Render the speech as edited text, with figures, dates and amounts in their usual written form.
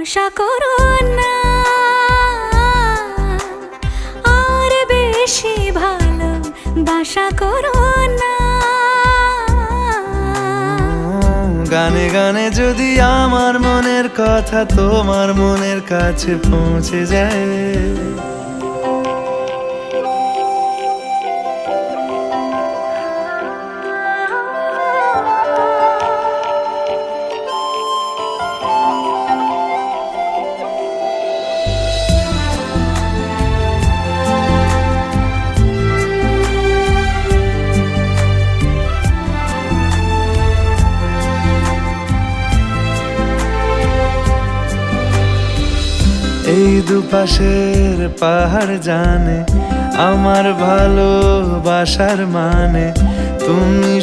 আশা করো না আর বেশি ভালোবাসা করো না। গানে গানে যদি আমার মনের কথা তোমার মনের কাছে পৌঁছে যায়, এই দুপাশের পাহাড় জানে আমার ভালোবাসার মানে। তুমি